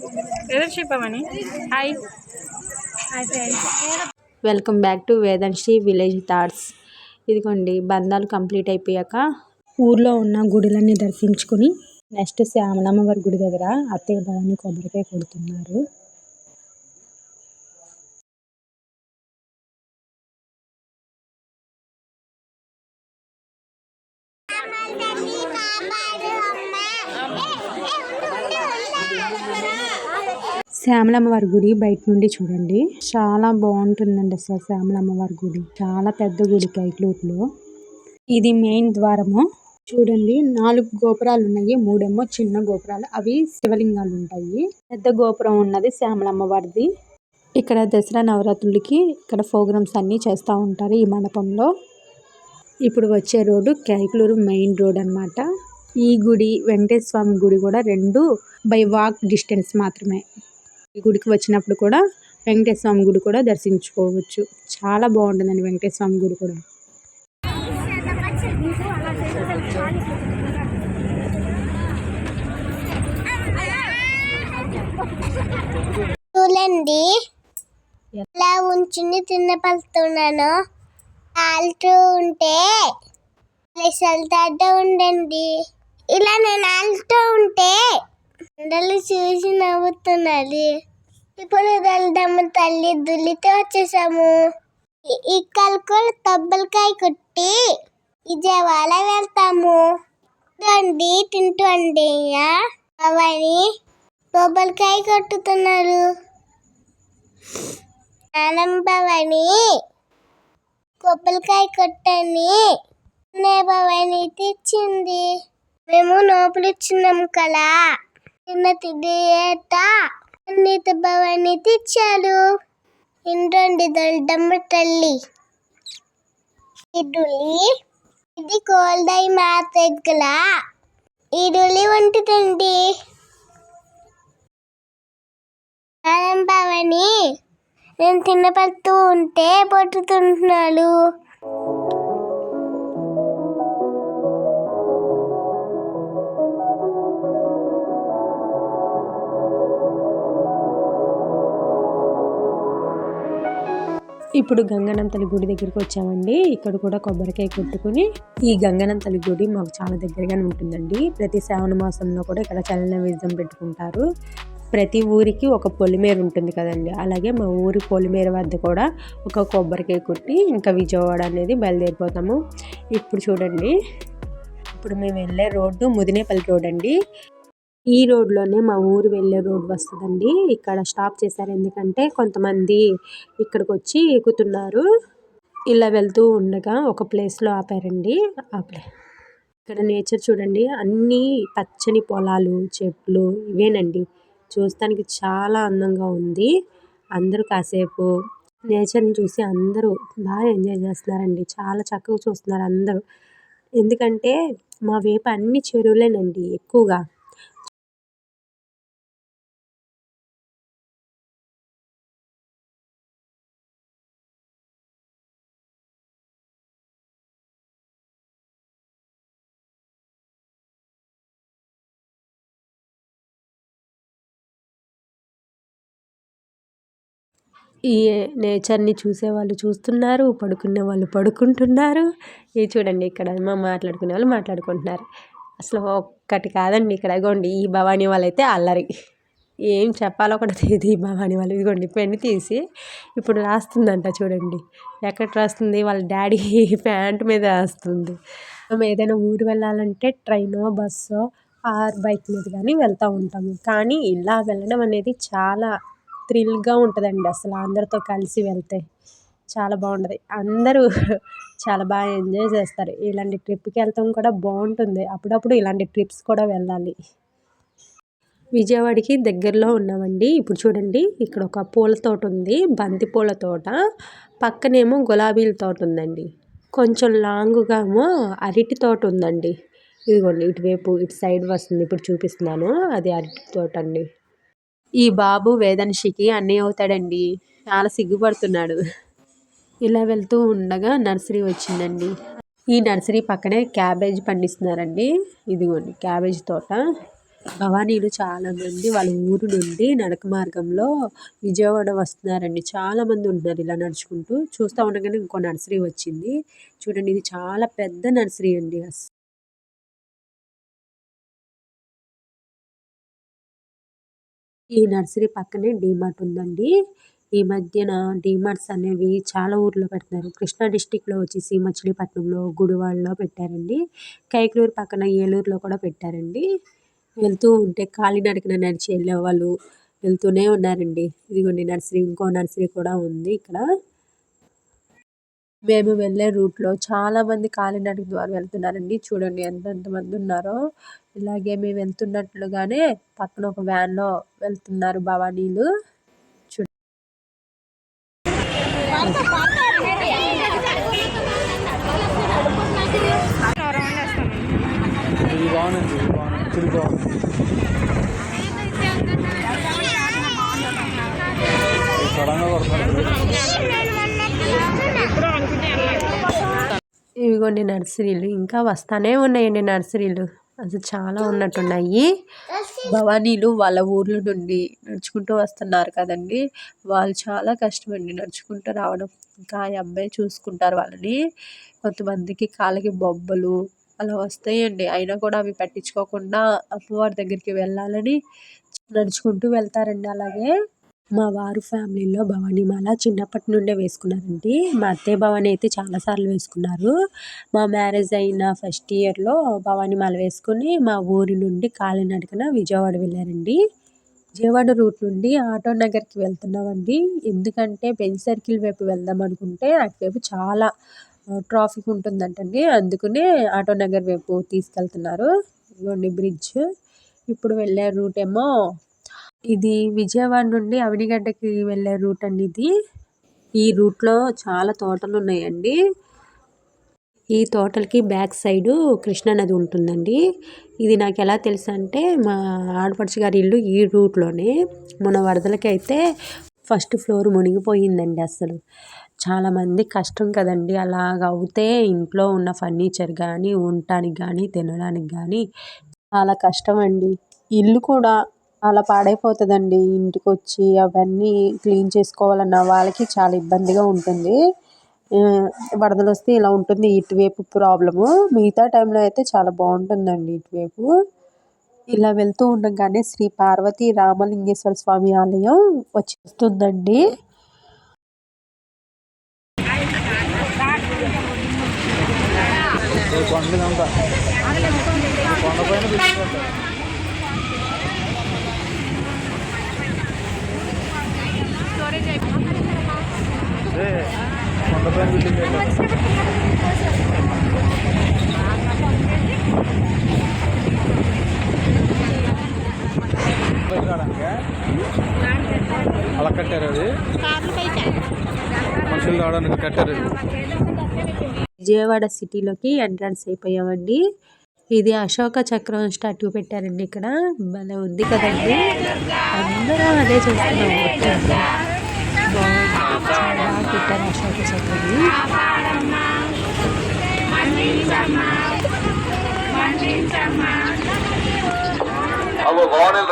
Hi friends, welcome back to Vedanshri village thoughts. ఇదిగోండి, బంధాలు complete అయిపోయాక ఊర్లో ఉన్న గుడులన్నీ దర్శించుకుని నెక్స్ట్ శ్యామలమ్మ వారి గుడి దగ్గర అత్తయ్య బావని కొబ్బరికాయ కొడుతున్నారు. శ్యామలమ్మ వారి గుడి బయట నుండి చూడండి, చాలా బాగుంటుందండి. అసలు శ్యామలమ్మ వారి గుడి చాలా పెద్ద గుడి కైట్లూరులో. ఇది మెయిన్ ద్వారము. చూడండి, 4 గోపురాలు ఉన్నాయి, 3 చిన్న గోపురాలు, అవి శివలింగాలు ఉంటాయి. పెద్ద గోపురం ఉన్నది శ్యామలమ్మ వారిది. ఇక్కడ దసరా నవరాత్రులకి ఇక్కడ ప్రోగ్రామ్స్ అన్నీ చేస్తూ ఉంటారు ఈ మండపంలో. ఇప్పుడు వచ్చే రోడ్డు కైట్లూరు మెయిన్ రోడ్ అన్నమాట. ఈ గుడి వెంకటేశ్వర స్వామి గుడి కూడా 2 బై వాక్ డిస్టెన్స్ మాత్రమే. ఈ గుడికి వచ్చినప్పుడు కూడా వెంకటేశ్వర స్వామి గుడి కూడా దర్శించుకోవచ్చు. చాలా బాగుంటుందండి వెంకటేశ్వర స్వామి గుడి కూడా. చూడండి, ఇలా ఉంచుని తిన్నపడుతున్నాను. ఆలుతూ ఉంటే సల్తాడుతూ ఉండండి. ఇలా నేను ఆలుతూ ఉంటే అందరూ చూసి నవ్వుతున్నది. ఇప్పుడు వెళ్దాము తల్లి దుల్లితో వచ్చేసాము. ఈ కలుకలు కొబ్బరికాయ కొట్టి విజయవాడ వెళ్తాము. రండి తింటండి. అవని కొబ్బరికాయ కొట్టుతున్నారు. భవని కొబ్బరికాయ కొట్టని భవని తెచ్చింది. మేము నోపులు ఇచ్చినాం కదా, చిన్న తిడియేట అన్నిత భవని తెచ్చాడు. ఇంటండి దొడ్డమ్మ తల్లి. ఇది కోల్దాయి మా దగ్గర ఇడులి వంటుతండి. భవని నేను తిన్నపడుతూ ఉంటే పట్టుతుంటున్నాడు. ఇప్పుడు గంగనంతలి గుడి దగ్గరికి వచ్చామండి. ఇక్కడ కూడా కొబ్బరికాయ కొట్టుకుని, ఈ గంగనంతలి గుడి మాకు చాలా దగ్గరగానే ఉంటుందండి. ప్రతి శ్రావణ మాసంలో కూడా ఇక్కడ చలన విజయం పెట్టుకుంటారు. ప్రతి ఊరికి ఒక పొలిమేర ఉంటుంది కదండి, అలాగే మా ఊరి పొలిమేర వద్ద కూడా ఒక కొబ్బరికాయ కొట్టి ఇంకా విజయవాడ అనేది బయలుదేరిపోతాము. ఇప్పుడు చూడండి, ఇప్పుడు మేము వెళ్ళే రోడ్డు ముదినేపల్లి రోడ్ అండి. ఈ రోడ్లోనే మా ఊరు వెళ్ళే రోడ్ వస్తుందండి. ఇక్కడ స్టాప్ చేశారు, ఎందుకంటే కొంతమంది ఇక్కడికి వచ్చి ఎక్కుతున్నారు. ఇలా వెళ్తూ ఉండగా ఒక ప్లేస్లో ఆపారండి. ఇక్కడ నేచర్ చూడండి, అన్నీ పచ్చని పొలాలు, చెట్లు ఇవేనండి. చూస్తానికి చాలా అందంగా ఉంది. అందరూ కాసేపు నేచర్ని చూసి అందరూ బాగా ఎంజాయ్ చేస్తున్నారండి. చాలా చక్కగా చూస్తున్నారు అందరూ. ఎందుకంటే మా వైపు అన్ని చెరువులేనండి ఎక్కువగా. ఈ నేచర్ని చూసేవాళ్ళు చూస్తున్నారు, పడుకునే వాళ్ళు పడుకుంటున్నారు. ఇది చూడండి, ఇక్కడ మాట్లాడుకునే వాళ్ళు మాట్లాడుకుంటున్నారు. అసలు ఒక్కటి కాదండి ఇక్కడ. ఇదిగోండి, ఈ భవానీ వాళ్ళైతే అల్లరి, ఏం చెప్పాలో కూడా తెలియదు ఈ భవానీ వాళ్ళు. ఇదిగోండి, పెన్ను తీసి ఇప్పుడు రాస్తుందంట. చూడండి ఎక్కడ రాస్తుంది, వాళ్ళ డాడీ ప్యాంట్ మీద రాస్తుంది. మేము ఏదైనా ఊరు వెళ్ళాలంటే ట్రైనో బస్సో ఆర్ బైక్ మీద కానీ వెళ్తూ ఉంటాము. కానీ ఇలా వెళ్ళడం అనేది చాలా థ్రిల్గా ఉంటుందండి. అసలు అందరితో కలిసి వెళ్తే చాలా బాగుంటుంది. అందరూ చాలా బాగా ఎంజాయ్ చేస్తారు. ఇలాంటి ట్రిప్కి వెళ్తాం కూడా బాగుంటుంది. అప్పుడప్పుడు ఇలాంటి ట్రిప్స్ కూడా వెళ్ళాలి. విజయవాడకి దగ్గరలో ఉన్నామండి. ఇప్పుడు చూడండి, ఇక్కడ ఒక పూల తోట ఉంది, బంతి పూల తోట. పక్కనేమో గులాబీల తోట ఉందండి. కొంచెం లాంగ్గా ఏమో అరటి తోట ఉందండి. ఇదిగోండి, ఇటువైపు ఇటు సైడ్ వస్తుంది, ఇప్పుడు చూపిస్తున్నాను, అది అరటి తోట అండి. ఈ బాబు వేదన్షికి అన్నయ్య అవుతాడండి, చాలా సిగ్గుపడుతున్నాడు. ఇలా వెళ్తూ ఉండగా నర్సరీ వచ్చిందండి. ఈ నర్సరీ పక్కనే క్యాబేజ్ పండిస్తున్నారండి. ఇదిగోండి క్యాబేజ్ తోట. భవానీలు చాలామంది వాళ్ళ ఊరు నుండి నడక మార్గంలో విజయవాడ వస్తున్నారండి. చాలామంది ఉంటున్నారు ఇలా నడుచుకుంటూ. చూస్తూ ఉండగానే ఇంకో నర్సరీ వచ్చింది. చూడండి ఇది చాలా పెద్ద నర్సరీ అండి. ఈ నర్సరీ పక్కనే డీమార్ట్ ఉందండి. ఈ మధ్యన డీమార్ట్స్ అనేవి చాలా ఊర్లో పెడుతున్నారు. కృష్ణా డిస్ట్రిక్ట్‌లో వచ్చేసి మచిలీపట్నంలో, గుడివాడలో పెట్టారండి. కైకలూరు పక్కన ఏలూరులో కూడా పెట్టారండి. వెళ్తూ ఉంటే కాలినడకన నడిచి వెళ్ళేవాళ్ళు వెళ్తూనే ఉన్నారండి. ఇదిగోండి నర్సరీ, ఇంకో నర్సరీ కూడా ఉంది ఇక్కడ. మేము వెళ్ళే రూట్‌లో చాలామంది కాలినడక ద్వారా వెళ్తున్నారండి. చూడండి ఎంతమంది ఉన్నారో. ఇలాగే మేము వెళ్తున్నట్లుగానే పక్కన ఒక వ్యాన్‌లో వెళ్తున్నారు భవానీలు. ఇవిగోండి నర్సరీలు ఇంకా వస్తానే ఉన్నాయండి నర్సరీలు. అసలు చాలా ఉన్నట్టున్నాయి. భవానీలు వాళ్ళ ఊర్ల నుండి నడుచుకుంటూ వస్తున్నారు కదండి. వాళ్ళు చాలా కష్టమండి నడుచుకుంటూ రావడం. ఇంకా ఆ అబ్బాయి చూసుకుంటారు వాళ్ళని. కొంతమందికి కాళ్ళకి బొబ్బలు అలా వస్తాయండి. అయినా కూడా అవి పట్టించుకోకుండా అమ్మవారి దగ్గరికి వెళ్ళాలని నడుచుకుంటూ వెళ్తారండి. అలాగే మా వారు ఫ్యామిలీలో భవానీ మాల చిన్నప్పటి నుండే వేసుకున్నారండి. మా అత్తయ్య భవానీ అయితే చాలాసార్లు వేసుకున్నారు. మా మ్యారేజ్ అయిన ఫస్ట్ ఇయర్‌లో భవానీ మాల వేసుకొని మా ఊరి నుండి కాలినడకన విజయవాడ వెళ్ళారండి. విజయవాడ రూట్ నుండి ఆటో నగర్‌కి వెళ్తున్నామండి. ఎందుకంటే బెంజ్ సర్కిల్ వైపు వెళ్దాం అనుకుంటే అటువైపు చాలా ట్రాఫిక్ ఉంటుందంటండి. అందుకనే ఆటో నగర్ వైపు తీసుకెళ్తున్నారు. ఇదిగోండి బ్రిడ్జ్. ఇప్పుడు వెళ్ళే రూట్ ఏమో ఇది విజయవాడ నుండి అవనిగడ్డకి వెళ్ళే రూట్ అండి ఇది. ఈ రూట్‌లో చాలా తోటలు ఉన్నాయండి. ఈ తోటలకి బ్యాక్ సైడు కృష్ణా నది ఉంటుందండి. ఇది నాకు ఎలా తెలుసు అంటే మా ఆడపడుచు గారి ఇల్లు ఈ రూట్‌లోనే. మొన్న వరదలకైతే ఫస్ట్ ఫ్లోర్ మునిగిపోయిందండి అసలు. చాలామంది కష్టం కదండి. అలాగ అవుతే ఇంట్లో ఉన్న ఫర్నిచర్ కానీ, ఉండటానికి కానీ, తినడానికి కానీ చాలా కష్టం అండి. ఇల్లు కూడా అలా పాడైపోతుందండి. ఇంటికొచ్చి అవన్నీ క్లీన్ చేసుకోవాలన్న వాళ్ళకి చాలా ఇబ్బందిగా ఉంటుంది. వరదలు వస్తే ఇలా ఉంటుంది ఇటువైపు ప్రాబ్లము. మిగతా టైంలో అయితే చాలా బాగుంటుందండి ఇటువైపు. ఇలా వెళ్తూ ఉండగానే శ్రీ పార్వతీ రామలింగేశ్వర స్వామి ఆలయం వస్తుందండి. అలా కట్టారు అది మనుషులు రావడానికి కట్టారు. విజయవాడ సిటీలోకి ఎంట్రన్స్ అయిపోయామండి. ఇది అశోక చక్రం స్టాట్యూ పెట్టారండి ఇక్కడ. భలే ఉంది కదండి. అందరూ అదే చూస్తున్నాం. చాలా పెట్టారు అశోక చక్రాన్ని.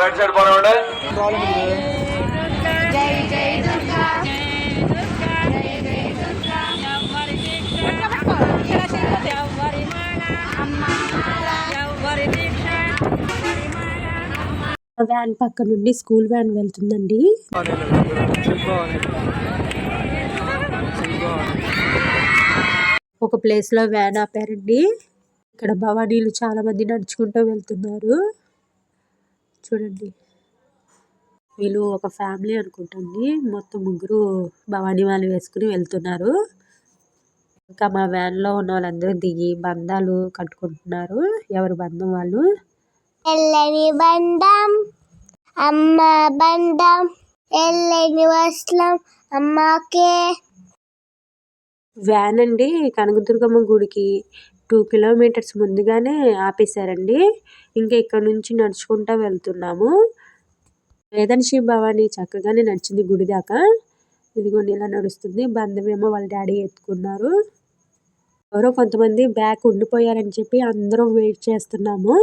రైట్ సైడ్ పోరాడే వ్యాన్ పక్క నుండి స్కూల్ వ్యాన్ వెళ్తుందండి. ఒక ప్లేస్లో వ్యాన్ ఆపారండి. ఇక్కడ భవానీలు చాలా మంది నడుచుకుంటూ వెళ్తున్నారు. చూడండి వీళ్ళు ఒక ఫ్యామిలీ అనుకుంటండి. మొత్తం ముగ్గురు భవానీ మాల వేసుకుని వెళ్తున్నారు. ఇంకా మా వ్యాన్లో ఉన్న వాళ్ళందరూ దిగి బంధాలు కట్టుకుంటున్నారు. ఎవరి బంధం వాళ్ళు. ఎల్లని బండం అమ్మ బండం, ఎల్లని వస్త్రం అమ్మకే. వ్యాన్ అండి కనకదుర్గమ్మ గుడికి 2 కిలోమీటర్స్ ముందుగానే ఆపేశారండి. ఇంకా ఇక్కడ నుంచి నడుచుకుంటూ వెళ్తున్నాము. వేదనశి భవాని చక్కగానే నడిచింది గుడి దాకా. ఇదిగోండి ఇలా నడుస్తుంది. బంధమేమో వాళ్ళ డాడీ ఎత్తుకున్నారు. ఎవరో కొంతమంది బ్యాక్ ఉండిపోయారని చెప్పి అందరం వెయిట్ చేస్తున్నాము.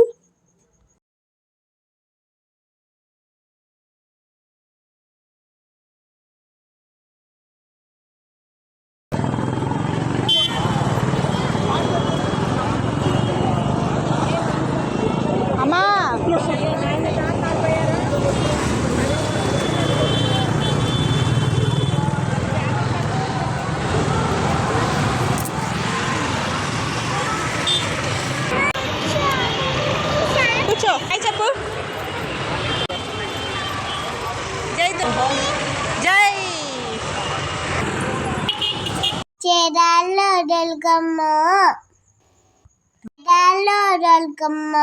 జై చేరాలో దొరకమ్మ చేరాలో దొరకమ్మ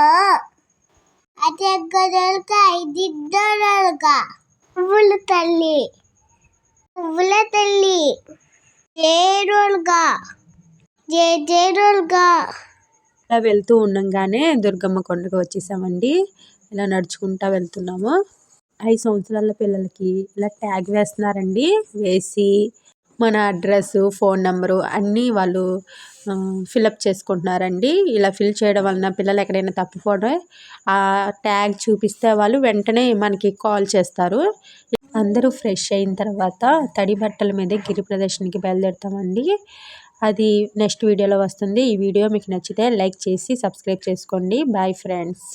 అతెక్క దొరక ఇదిద్దో దొరక పువ్వుల తల్లి జేరుగా జేరుగా. ఇలా వెళ్తూ ఉండంగానే దుర్గమ్మ కొండకు వచ్చేసామండి. ఇలా నడుచుకుంటా వెళ్తున్నాము. 5 సంవత్సరాల పిల్లలకి ఇలా ట్యాగ్ వేస్తున్నారండి. వేసి మన అడ్రస్, ఫోన్ నెంబరు అన్నీ వాళ్ళు ఫిలప్ చేసుకుంటున్నారండి. ఇలా ఫిల్ చేయడం వలన పిల్లలు ఎక్కడైనా తప్పిపోతే ఆ ట్యాగ్ చూపిస్తే వాళ్ళు వెంటనే మనకి కాల్ చేస్తారు. అందరూ ఫ్రెష్ అయిన తర్వాత తడి బట్టల మీదే గిరి ప్రదర్శనకి బయలుదేరుతామండి. అది నెక్స్ట్ వీడియోలో వస్తుంది. ఈ వీడియో మీకు నచ్చితే లైక్ చేసి సబ్స్క్రైబ్ చేసుకోండి. Bye friends.